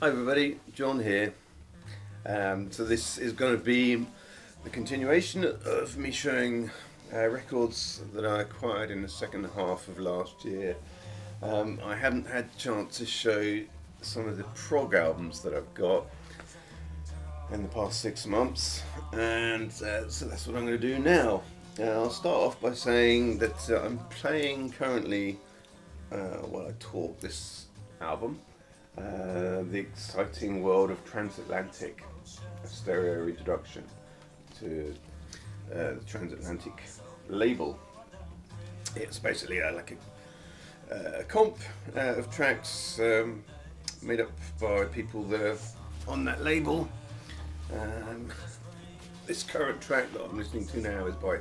Hi everybody, John here. So this is going to be the continuation of me showing records that I acquired in the second half of last year. I haven't had a chance to show some of the prog albums that I've got in the past 6 months, and so that's what I'm going to do now. I'll start off by saying that I'm playing currently, while I talk, this album. The exciting world of transatlantic, a stereo introduction to the transatlantic label. It's basically like a comp of tracks made up by people that are on that label. This current track that I'm listening to now is by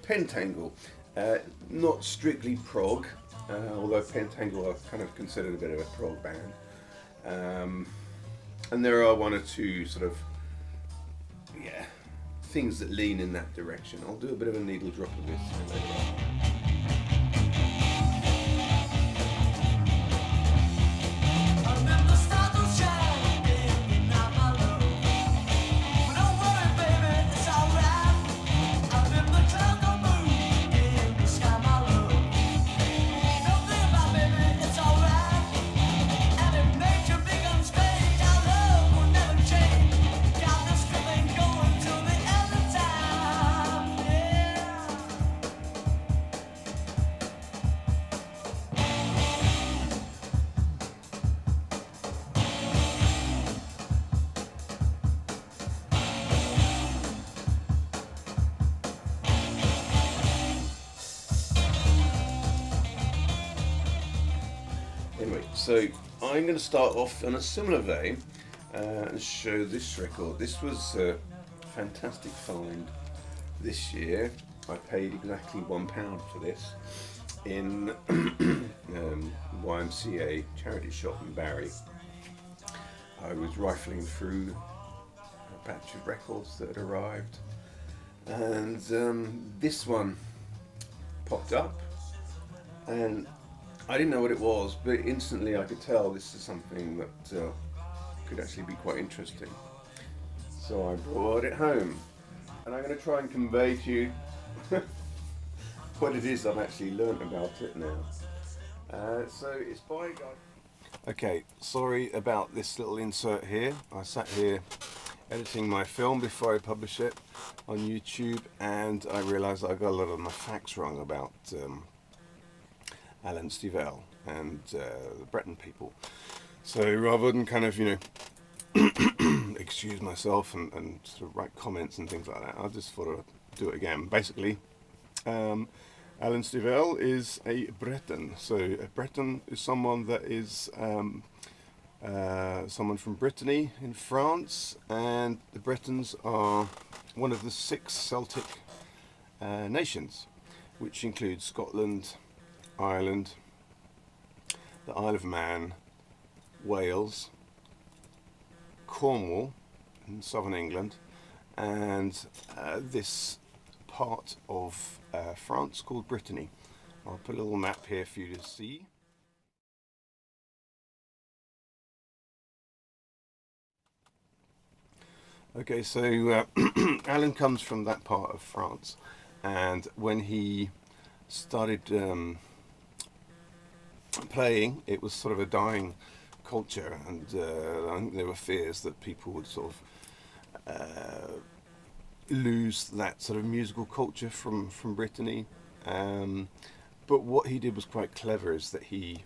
Pentangle, not strictly prog, although Pentangle are kind of considered a bit of a prog band. And there are one or two sort of things that lean in that direction. I'll do a bit of a needle drop of this later on. Anyway, so I'm going to start off on a similar vein and show this record. This was a fantastic find this year. I paid exactly £1 for this in YMCA charity shop in Barry. I was rifling through a batch of records that had arrived, and this one popped up, and I didn't know what it was, but instantly I could tell this is something that could actually be quite interesting. So I brought it home, and I'm going to try and convey to you what it is I've actually learnt about it now. So it's by a guy. Okay, sorry about this little insert here. I sat here editing my film before I publish it on YouTube, and I realised I got a lot of my facts wrong about Alan Stivell and the Breton people. So rather than kind of, excuse myself and sort of write comments and things like that, I just thought I'd do it again. Basically, Alan Stivell is a Breton. So a Breton is someone that is someone from Brittany in France, and the Bretons are one of the 6 Celtic nations, which includes Scotland, Ireland, the Isle of Man, Wales, Cornwall in southern England, and this part of France called Brittany. I'll put a little map here for you to see. Okay, so Alan comes from that part of France, and when he started playing, it was sort of a dying culture, and I think there were fears that people would sort of lose that sort of musical culture from Brittany. But what he did was quite clever, is that he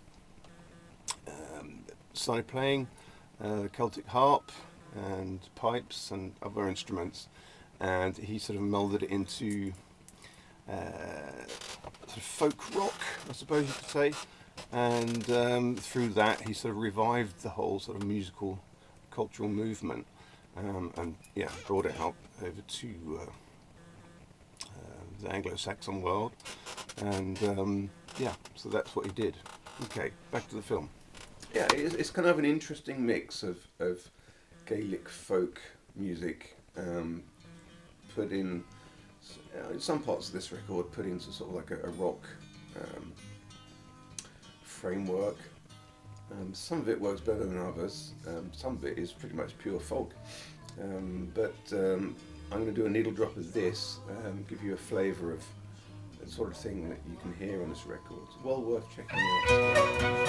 started playing Celtic harp and pipes and other instruments, and he sort of melded it into sort of folk rock, I suppose you could say, and through that he sort of revived the whole sort of musical cultural movement, and brought it out over to the Anglo-Saxon world, and so that's what he did. Okay, back to the film. Yeah, it's kind of an interesting mix of Gaelic folk music, put in some parts of this record, put into sort of like a rock framework, Some of it works better than others. Some of it is pretty much pure folk. But I'm going to do a needle drop of this, give you a flavour of the sort of thing that you can hear on this record. It's well worth checking out.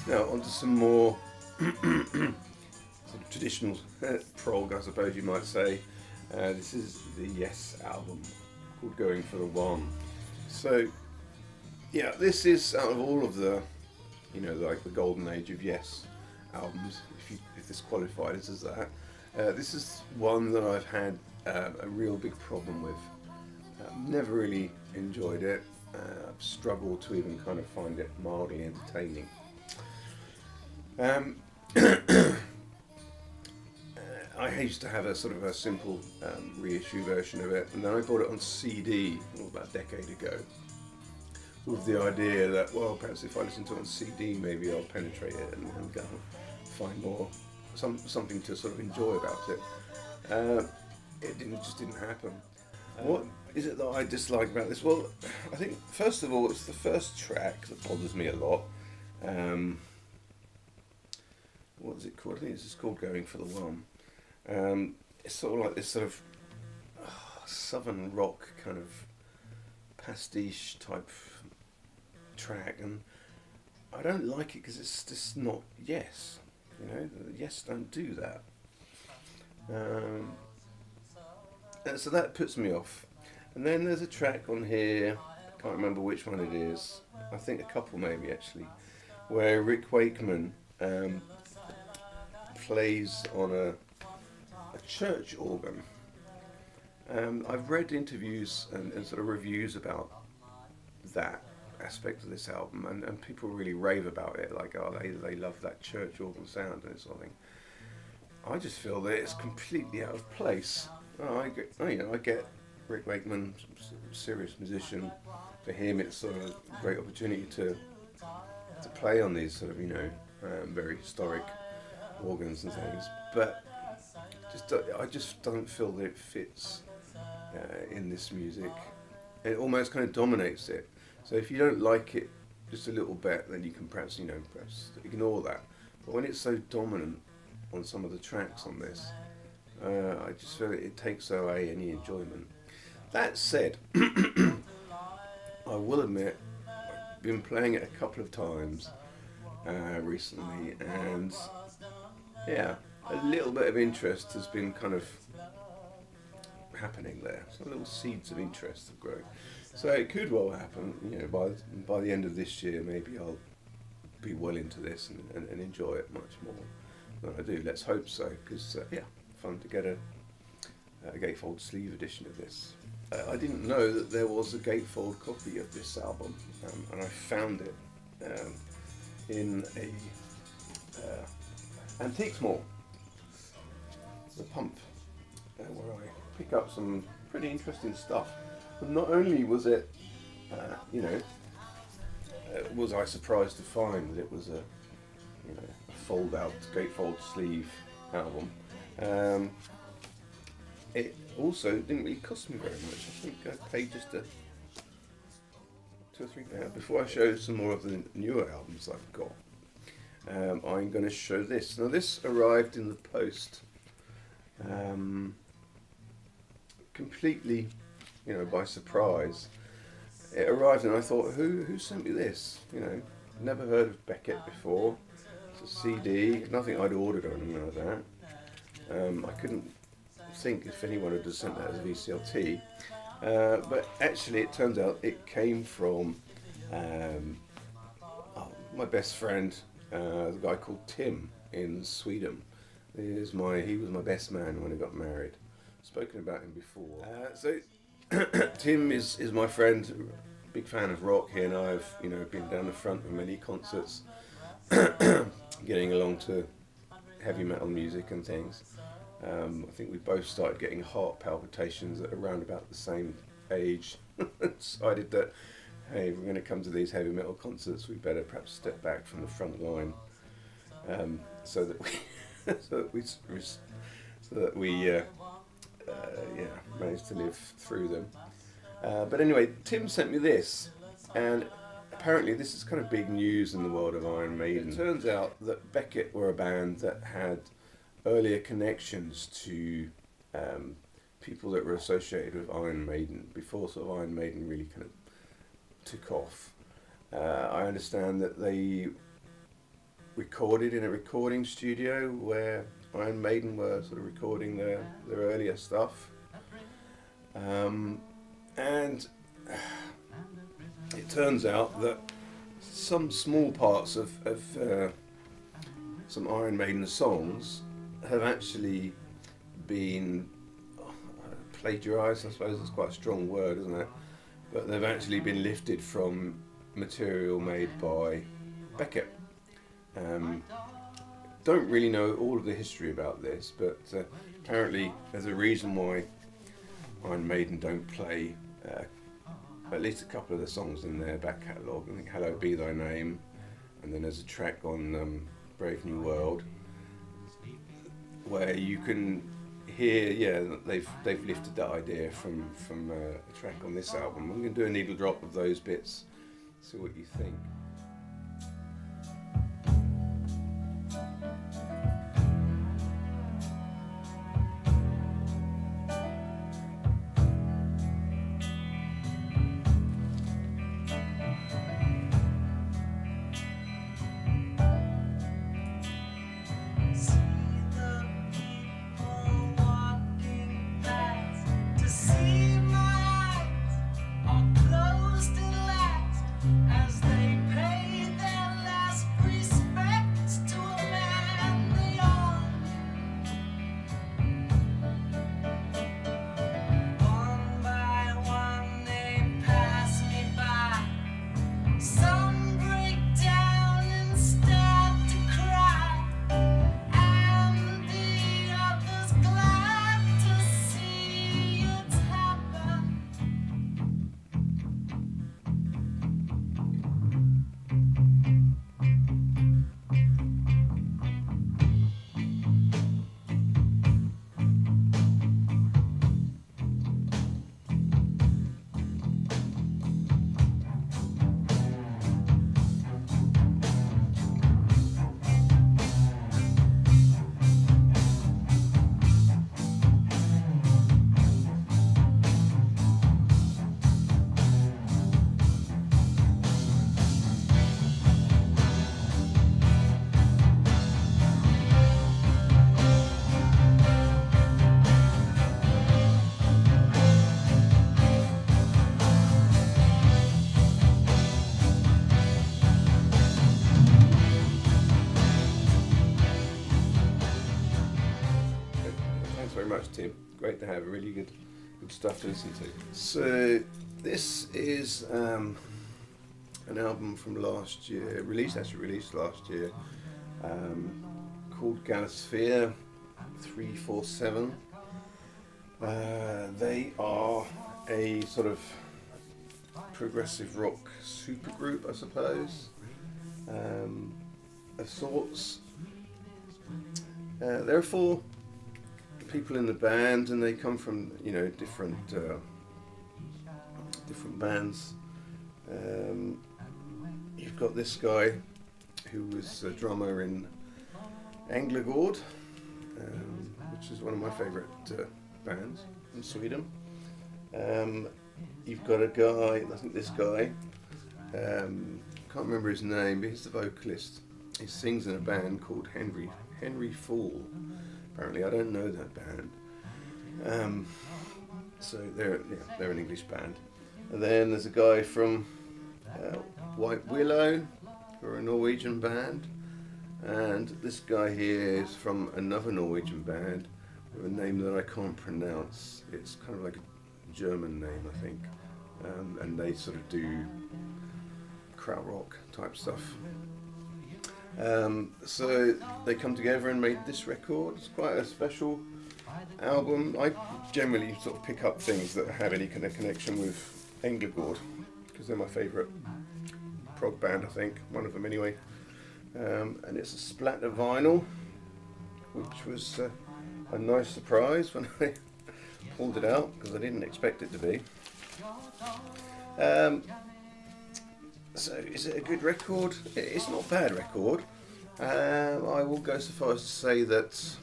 Now onto some more sort of traditional prog, I suppose you might say. This is the Yes album called Going for the One. So yeah, this is out of all of the, like the golden age of Yes albums, if this qualifies as that. This is one that I've had a real big problem with. Never really enjoyed it. I've struggled to even kind of find it mildly entertaining. I used to have a sort of a simple reissue version of it, and then I bought it on CD about a decade ago, with the idea that, well, perhaps if I listen to it on CD, maybe I'll penetrate it and go find more something to sort of enjoy about it. It just didn't happen. What is it that I dislike about this? Well, I think first of all, it's the first track that bothers me a lot. What is it called? I think it's just called Going for the One. It's sort of like this sort of southern rock kind of pastiche type track, and I don't like it because it's just not Yes. Yes don't do that. So that puts me off. And then there's a track on here, I can't remember which one it is, I think a couple maybe actually, where Rick Wakeman plays on a church organ. I've read interviews and sort of reviews about that aspect of this album, and people really rave about it, like, oh, they love that church organ sound and sort of thing. I just feel that it's completely out of place. I get Rick Wakeman, serious musician. For him, it's sort of a great opportunity to play on these sort of very historic organs and things, but I just don't feel that it fits in this music. It almost kind of dominates it. So if you don't like it just a little bit, then you can perhaps ignore that. But when it's so dominant on some of the tracks on this, I just feel it takes away any enjoyment. That said, I will admit I've been playing it a couple of times recently, and yeah, a little bit of interest has been kind of happening there. Some little seeds of interest have grown. So it could well happen, by the end of this year, maybe I'll be well into this and enjoy it much more than I do. Let's hope so, because fun to get a gatefold sleeve edition of this. I didn't know that there was a gatefold copy of this album, and I found it in a antiques mall, the Pump, where I pick up some pretty interesting stuff. But not only was it, was I surprised to find that it was a fold-out gatefold sleeve album. It also didn't really cost me very much. I think I paid just £2 or £3. Before I show some more of the newer albums I've got, I'm going to show this. Now this arrived in the post completely, by surprise. it arrived and I thought, who sent me this? You know, never heard of Beckett before. It's a CD, nothing I'd ordered or anything like that. I couldn't think if anyone had just sent that as a VCLT. But actually it turns out it came from my best friend, a guy called Tim in Sweden. He was my best man when I got married. Spoken about him before. So Tim is my friend, big fan of rock. He and I have been down the front of many concerts, getting along to heavy metal music and things. I think we both started getting heart palpitations at around about the same age. Decided that, hey, if we're going to come to these heavy metal concerts, we better perhaps step back from the front line, so that we managed to live through them. But anyway, Tim sent me this, and apparently this is kind of big news in the world of Iron Maiden. It turns out that Beckett were a band that had earlier connections to people that were associated with Iron Maiden before sort of Iron Maiden really kind of took off. I understand that they recorded in a recording studio where Iron Maiden were sort of recording their earlier stuff, and it turns out that some small parts of some Iron Maiden songs have actually been plagiarised. I suppose that's quite a strong word, isn't it? But they've actually been lifted from material made by Beckett. Don't really know all of the history about this, but apparently there's a reason why Iron Maiden don't play at least a couple of the songs in their back catalogue. I think Hello Be Thy Name, and then there's a track on Brave New World where you can hear, that they've lifted that idea from a track on this album. I'm going to do a needle drop of those bits, see what you think. Much, Tim. Great to have really good stuff to listen to. So this is an album from last year, released last year, called Gannas Fear 347. They are a sort of progressive rock supergroup, I suppose, of sorts. There are four people in the band, and they come from different bands. You've got this guy who was a drummer in Anglagård, which is one of my favourite bands in Sweden. You've got a guy, I think this guy, can't remember his name, but he's the vocalist. He sings in a band called Henry Fool. Apparently, I don't know that band. So they're an English band. And then there's a guy from White Willow, who are a Norwegian band. And this guy here is from another Norwegian band with a name that I can't pronounce. It's kind of like a German name, I think. And they sort of do krautrock type stuff. So they come together and made this record. It's quite a special album. I generally sort of pick up things that have any kind of connection with Englagård, because they're my favourite prog band, I think, one of them anyway. And it's a splatter vinyl, which was a nice surprise when I pulled it out, because I didn't expect it to be. So is it a good record? It's not a bad record. I will go so far as to say that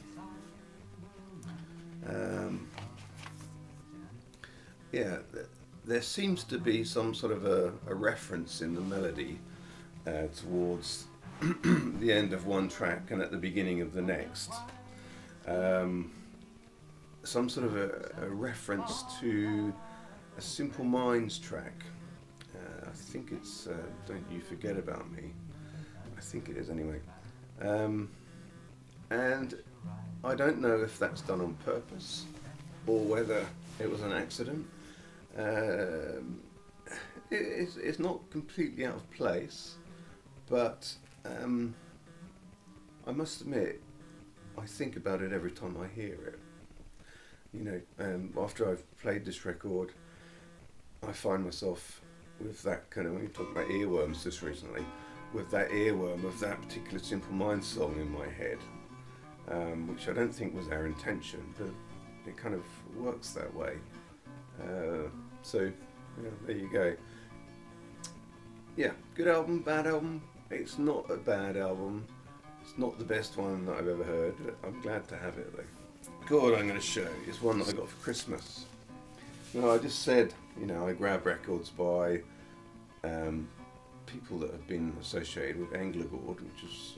there seems to be some sort of a reference in the melody towards the end of one track and at the beginning of the next. Some sort of a reference to a Simple Minds track. I think it's Don't You Forget About Me. I think it is anyway. And I don't know if that's done on purpose or whether it was an accident. It's not completely out of place, but I must admit, I think about it every time I hear it. You know, after I've played this record, I find myself with that kind of, when you talk about earworms just recently, with that earworm of that particular Simple Minds song in my head, which I don't think was our intention, but it kind of works that way. So, yeah, there you go. Yeah, good album, bad album. It's not a bad album. It's not the best one that I've ever heard, but I'm glad to have it though. The record I'm going to show is one that I got for Christmas. No, I just said, you know, I grab records by people that have been associated with Englagård, which is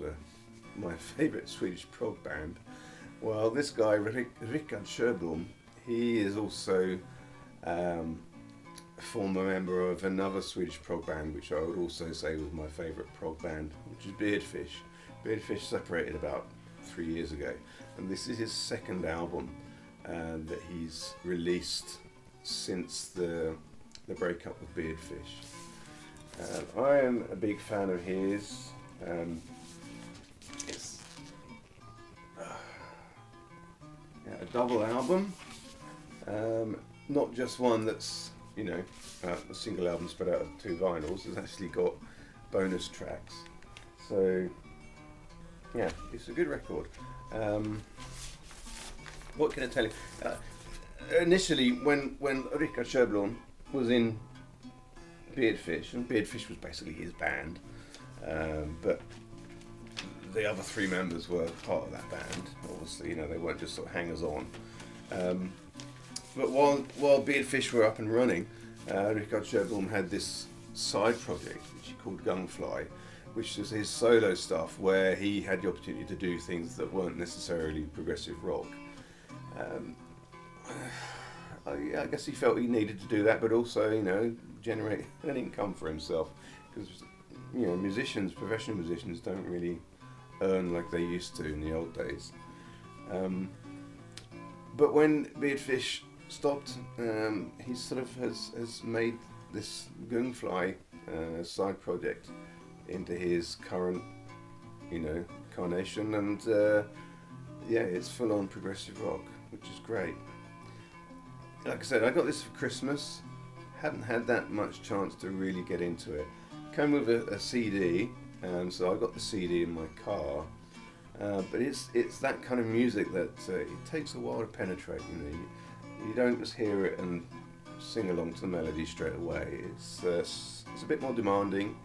my favourite Swedish prog band. Well, this guy, Rickard Sjöblom, he is also a former member of another Swedish prog band, which I would also say was my favourite prog band, which is Beardfish. Beardfish separated about 3 years ago, and this is his second album that he's released since the breakup with Beardfish. I am a big fan of his. It's a double album, not just one that's, you know, a single album spread out of 2 vinyls. It's actually got bonus tracks. So yeah, it's a good record. What can I tell you? Initially, when Rickard Sjöblom was in Beardfish, and Beardfish was basically his band, but the other 3 members were part of that band. Obviously, you know, they weren't just sort of hangers-on. But while Beardfish were up and running, Rickard Sjöblom had this side project which he called Gunfly, which was his solo stuff, where he had the opportunity to do things that weren't necessarily progressive rock. I guess he felt he needed to do that, but also, you know, generate an income for himself, because, you know, professional musicians don't really earn like they used to in the old days. But when Beardfish stopped, he sort of has made this Gunfly side project into his current, you know, incarnation, and yeah, it's full on progressive rock, which is great. Like I said, I got this for Christmas. Hadn't had that much chance to really get into it. Came with a CD, so I got the CD in my car. But it's that kind of music that it takes a while to penetrate. You know, you don't just hear it and sing along to the melody straight away. It's a bit more demanding,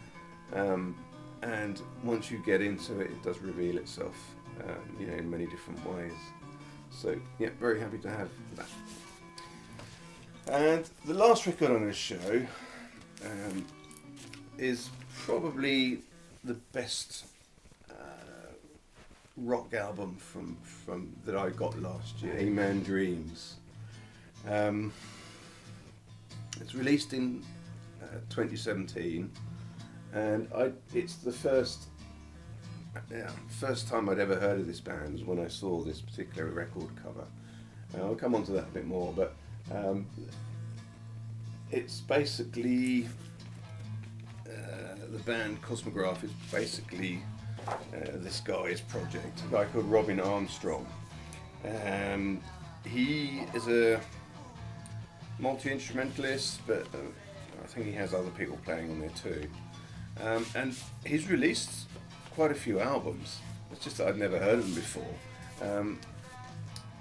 and once you get into it, it does reveal itself, you know, in many different ways. So yeah, very happy to have that. And the last record I'm going to show is probably the best rock album from that I got last year, A-Man Dreams. It's released in 2017, and it's the first time I'd ever heard of this band was when I saw this particular record cover. I'll come on to that a bit more, but it's basically the band Cosmograph is basically this guy's project, a guy called Robin Armstrong. He is a multi-instrumentalist, but I think he has other people playing on there too. And he's released quite a few albums. It's just that I'd never heard of them before.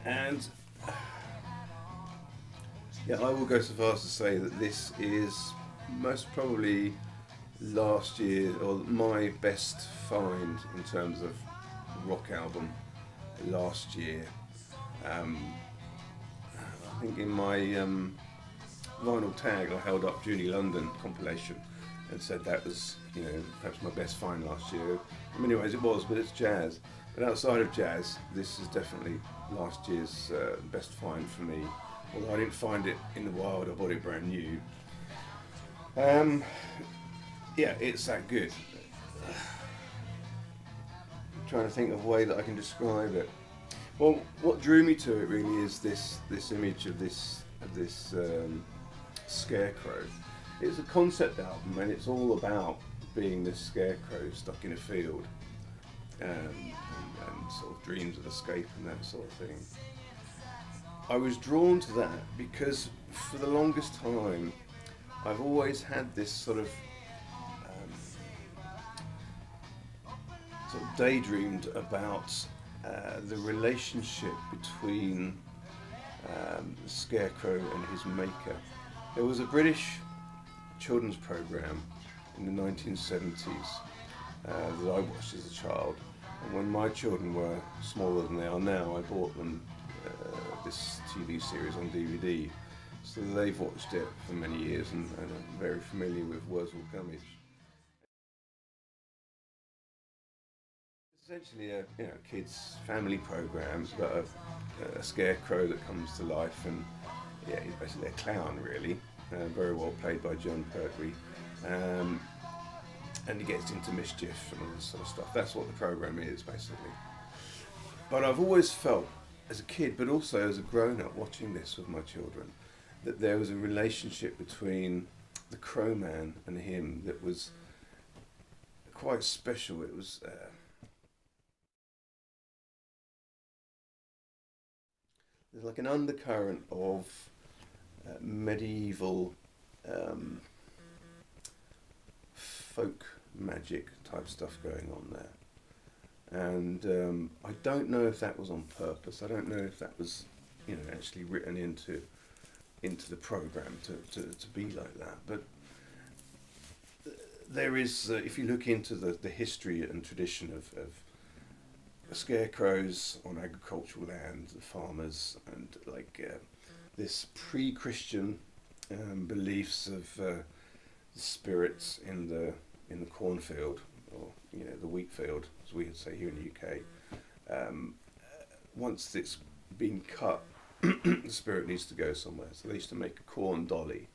And yeah, I will go so far as to say that this is most probably last year, or my best find in terms of rock album last year. I think in my vinyl tag I held up Junie London compilation and said that was, perhaps my best find last year. In many ways it was, but it's jazz. But outside of jazz, this is definitely last year's best find for me. Although I didn't find it in the wild, I bought it brand new. Yeah, it's that good. I'm trying to think of a way that I can describe it. Well, what drew me to it really is this image of this scarecrow. It's a concept album, and it's all about being this scarecrow stuck in a field, and sort of dreams of escape and that sort of thing. I was drawn to that because for the longest time I've always had this sort of daydreamed about the relationship between the scarecrow and his maker. There was a British children's program in the 1970s that I watched as a child, and when my children were smaller than they are now, I bought them this TV series on DVD, so they've watched it for many years and are very familiar with Wurzel Gummidge. Essentially a kids family program about a scarecrow that comes to life, and yeah, he's basically a clown really, very well played by John Pertwee, and he gets into mischief and all this sort of stuff. That's what the program is basically. But I've always felt as a kid, but also as a grown-up watching this with my children, that there was a relationship between the Crow Man and him that was quite special. It was there's like an undercurrent of medieval folk magic type stuff going on there. And I don't know if that was on purpose. I don't know if that was, actually written into the program to be like that. But there is, if you look into the history and tradition of scarecrows on agricultural land, the farmers, and this pre-Christian beliefs of the spirits in the cornfield, or the wheat field, as we would say here in the UK. Once it's been cut, the spirit needs to go somewhere. So they used to make a corn dolly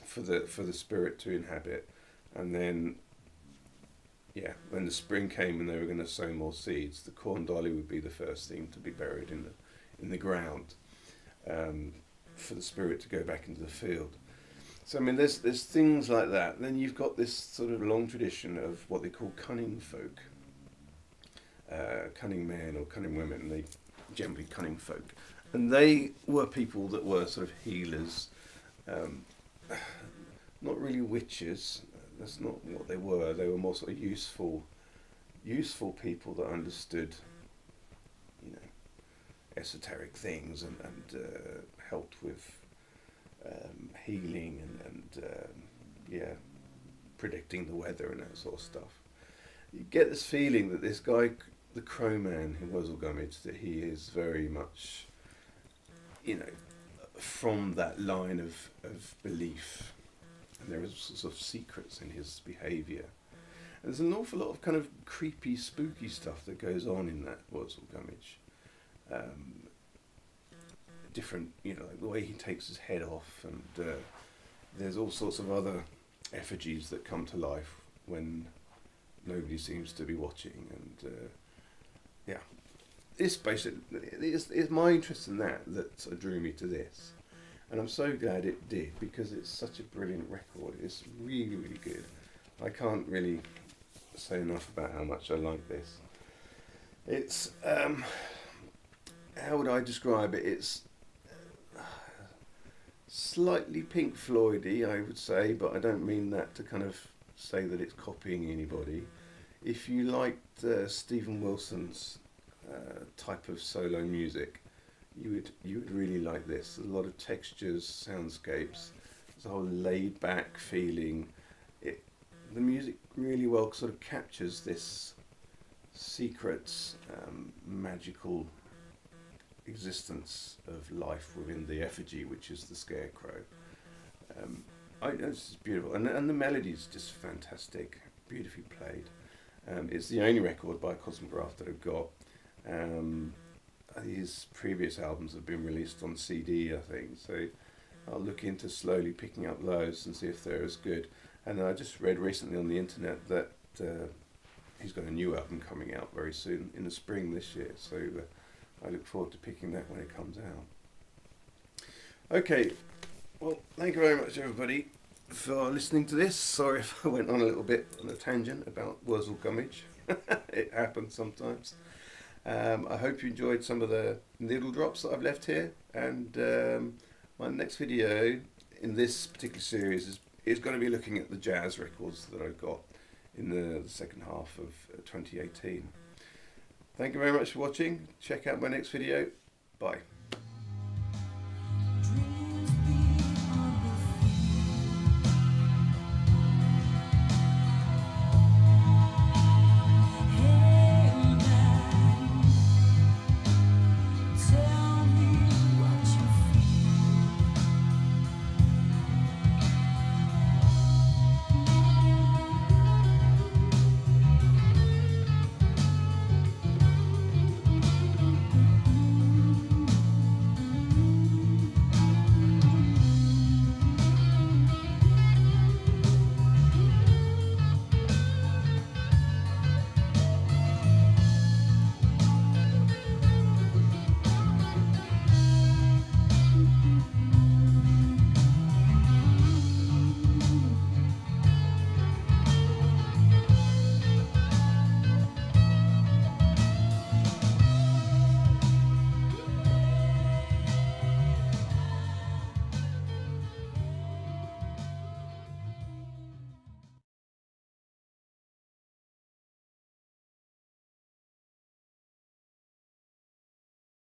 for the spirit to inhabit, and then when the spring came and they were going to sow more seeds, the corn dolly would be the first thing to be buried in the ground, for the spirit to go back into the field. So I mean, there's things like that. Then you've got this sort of long tradition of what they call cunning folk, cunning men or cunning women. They generally cunning folk, and they were people that were sort of healers, not really witches. That's not what they were. They were more sort of useful people that understood, esoteric things and helped with healing and predicting the weather and that sort of stuff. You get this feeling that this guy, the Crow Man in Wurzel Gummidge, that he is very much you know, from that line of belief. And there are sorts of secrets in his behaviour. And there's an awful lot of kind of creepy, spooky stuff that goes on in that Wurzel Gummidge. Different, you know, like the way he takes his head off, and there's all sorts of other effigies that come to life when nobody seems to be watching, and yeah, it's basically it's my interest in that sort of drew me to this, and I'm so glad it did, because it's such a brilliant record. It's really, really good. I can't really say enough about how much I like this. It's how would I describe it? It's slightly Pink Floydy, I would say, but I don't mean that to kind of say that it's copying anybody. If you liked Stephen Wilson's type of solo music, you would really like this. There's a lot of textures, soundscapes. There's a whole laid back feeling. The music really well sort of captures this secret, magical existence of life within the effigy, which is the scarecrow. It's just beautiful, and the melody is just fantastic, beautifully played. It's the only record by Cosmograph that I've got. His previous albums have been released on CD, I think, so I'll look into slowly picking up those and see if they're as good. And I just read recently on the internet that he's got a new album coming out very soon, in the spring this year, so I look forward to picking that when it comes out. Okay, well, thank you very much, everybody, for listening to this. Sorry if I went on a little bit on a tangent about Wurzel Gummidge. It happens sometimes. I hope you enjoyed some of the needle drops that I've left here, and my next video in this particular series is going to be looking at the jazz records that I've got in the second half of 2018. Thank you very much for watching. Check out my next video. Bye.